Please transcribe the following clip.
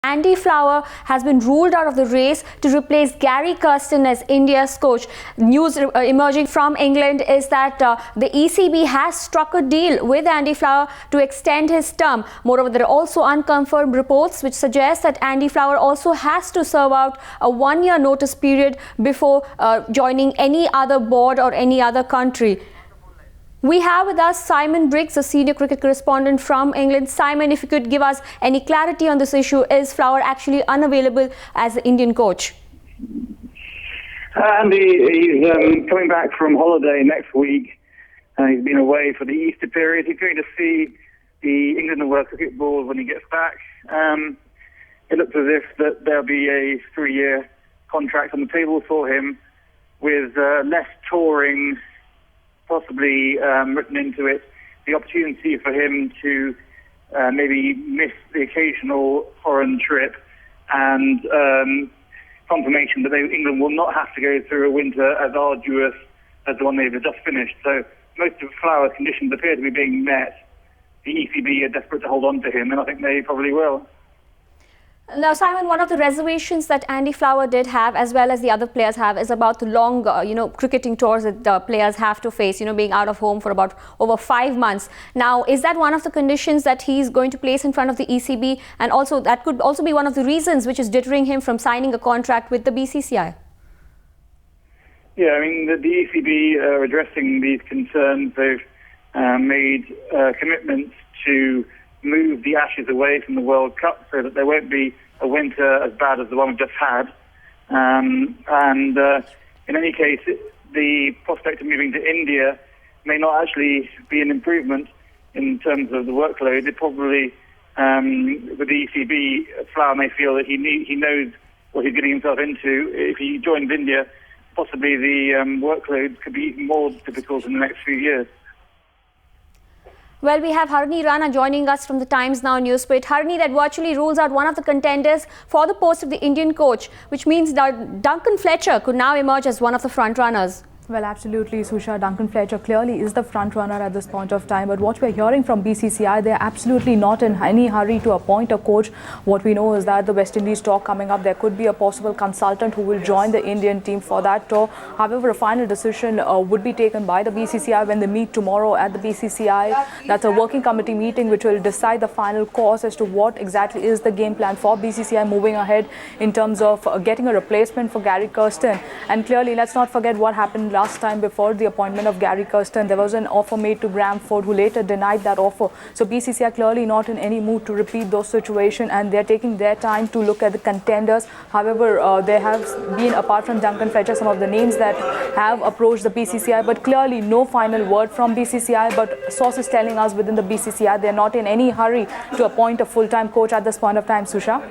Andy Flower has been ruled out of the race to replace Gary Kirsten as India's coach. News emerging from England is that the ECB has struck a deal with Andy Flower to extend his term. Moreover, there are also unconfirmed reports which suggest that Andy Flower also has to serve out a one-year notice period before joining any other board or any other country. We have with us Simon Briggs, a senior cricket correspondent from England. Simon, if you could give us any clarity on this issue, is Flower actually unavailable as the Indian coach? Andy, he's coming back from holiday next week. He's been away for the Easter period. He's going to see the England and World Cricket Board when he gets back. It looks as if that there'll be a 3-year contract on the table for him with less touring possibly written into it, the opportunity for him to maybe miss the occasional foreign trip, and confirmation that England will not have to go through a winter as arduous as the one they've just finished. So most of Flower's conditions appear to be being met. The ECB are desperate to hold on to him, and I think they probably will. Now, Simon, one of the reservations that Andy Flower did have, as well as the other players have, is about the long, cricketing tours that the players have to face, being out of home for about over 5 months. Now, is that one of the conditions that he's going to place in front of the ECB? And also, that could also be one of the reasons which is deterring him from signing a contract with the BCCI. Yeah, I mean, the ECB are addressing these concerns. They've made commitments to move the Ashes away from the World Cup so that there won't be a winter as bad as the one we've just had. In any case, the prospect of moving to India may not actually be an improvement in terms of the workload. It probably, with the ECB, Flower may feel that he knows what he's getting himself into. If he joins India, possibly the workload could be even more difficult in the next few years. Well, we have Harini Rana joining us from the Times Now newspaper. Harini, that virtually rules out one of the contenders for the post of the Indian coach, which means that Duncan Fletcher could now emerge as one of the front runners. Well, absolutely, Susha. Duncan Fletcher clearly is the front runner at this point of time. But what we're hearing from BCCI, they're absolutely not in any hurry to appoint a coach. What we know is that the West Indies tour coming up, there could be a possible consultant who will join the Indian team for that tour. However, a final decision would be taken by the BCCI when they meet tomorrow at the BCCI. That's a working committee meeting which will decide the final course as to what exactly is the game plan for BCCI moving ahead in terms of getting a replacement for Gary Kirsten. And clearly, let's not forget what happened last time before the appointment of Gary Kirsten. There was an offer made to Graham Ford, who later denied that offer. So BCCI are clearly not in any mood to repeat those situations, and they're taking their time to look at the contenders. However, there have been, apart from Duncan Fletcher, some of the names that have approached the BCCI, but clearly no final word from BCCI. But sources telling us within the BCCI, they're not in any hurry to appoint a full-time coach at this point of time, Susha.